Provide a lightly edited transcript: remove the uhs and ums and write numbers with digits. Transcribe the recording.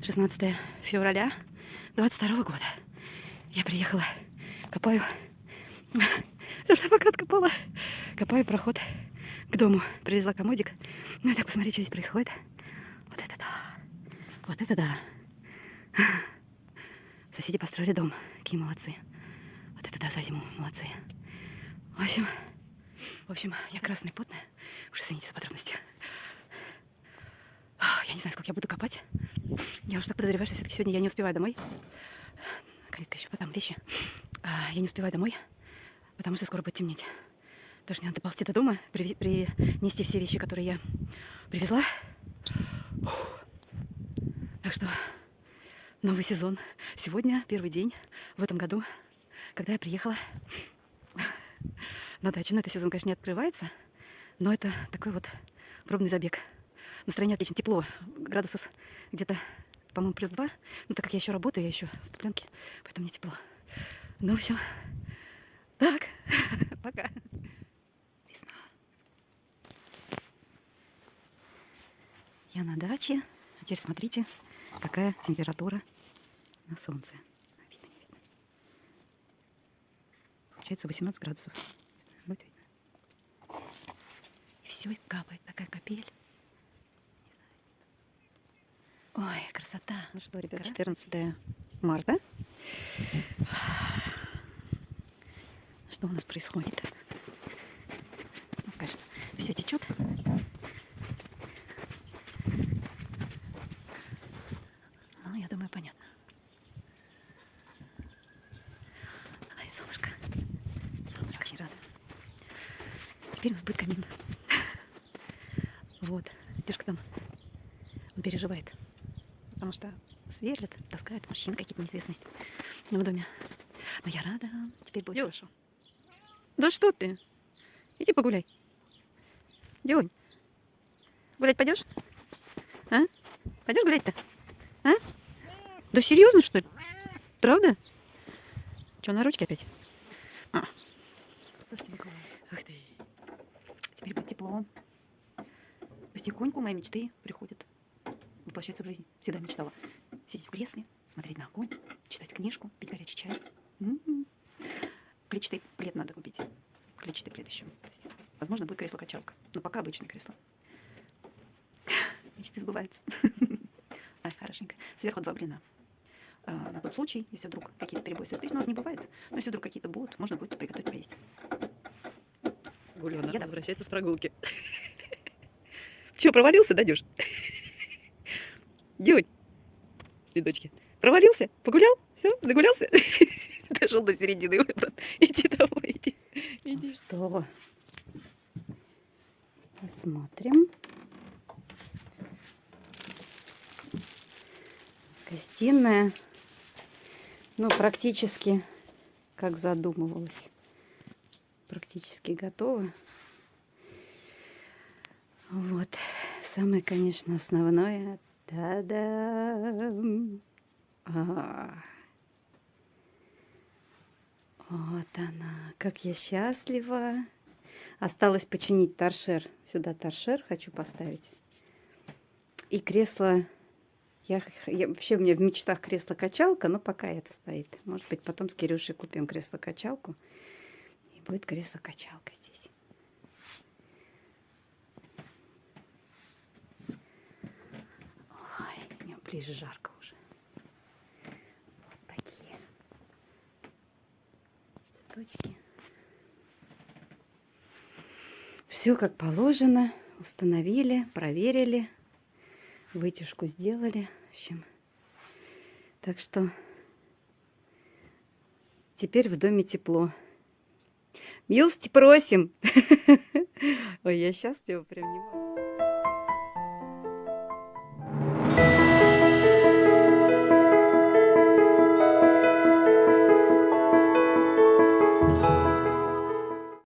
16 февраля 22 года. Я приехала, копаю. Все, что пока откопала. Копаю проход к дому. Привезла комодик. Ну и так посмотреть, что здесь происходит. Вот это да. Вот это да. Соседи построили дом. Какие молодцы. Вот это да, за зиму молодцы. В общем, я красная, потная. Уж извините за подробности. Я не знаю, сколько я буду копать. Я уже так подозреваю, что все-таки сегодня я не успеваю домой. Калитка еще потом, вещи. Я не успеваю домой, потому что скоро будет темнеть. Потому что мне надо доползти до дома, принести все вещи, которые я привезла. Так что новый сезон. Сегодня первый день в этом году, когда я приехала на дачу. Но этот сезон, конечно, не открывается, но это такой вот пробный забег. Настроение отлично, тепло, градусов где-то, по-моему, +2. Ну, так как я еще работаю, я еще в тепленке, поэтому мне тепло. Ну, все. Так, пока. Весна. Я на даче. А теперь смотрите, какая температура на солнце. Видно, не видно. Получается 18 градусов. Вот видно. И все, капает такая капель. Ой, красота. Ну что, ребят, 14 марта. Что у нас происходит? Ну, конечно, все течет. Ну, я думаю, понятно. Ай, солнышко. Солнышко, очень рада. Теперь у нас будет камин. Вот. Дедушка там, он переживает. Потому что сверлят, таскают мужчины какие-то неизвестные в доме. Но я рада, теперь будет хорошо. Да что ты? Иди погуляй. Дёнь, гулять пойдешь? А? Пойдешь гулять-то? А? Да серьезно, что ли? Правда? Что, на ручке опять? Слушайте, класс. Ух ты. Теперь будет тепло. Потихоньку мои мечты приходят, воплощаются в жизнь. Всегда мечтала сидеть в кресле, смотреть на огонь, читать книжку, пить горячий чай. Клетчатый плед надо купить. Клетчатый плед еще. То есть, возможно, будет кресло-качалка. Но пока обычное кресло. Мечты сбываются. Ай, хорошенько. Сверху 2 блина. На тот случай, если вдруг какие-то перебои с электричеством, у нас не бывает, но если вдруг какие-то будут, можно будет приготовить поесть. Гуля возвращается с прогулки. Че, провалился, да, Дюш? Дюнь, дочки, провалился? Погулял? Все, догулялся? Дошел до середины, брат. Иди домой, иди. Ну что, посмотрим. Гостиная, ну, практически, как задумывалась, практически готова. Вот, самое, конечно, основное. Та-дам! Вот она, как я счастлива. Осталось починить торшер. Сюда торшер хочу поставить. И кресло. Вообще у меня в мечтах кресло-качалка, но пока это стоит. Может быть, потом с Кирюшей купим кресло-качалку. И будет кресло-качалка здесь. Ой, мне ближе жарко уже. Вот такие цветочки. Все как положено. Установили, проверили. Вытяжку сделали. В общем, так что теперь в доме тепло. Милости просим. Ой, я счастлива, прям не могу.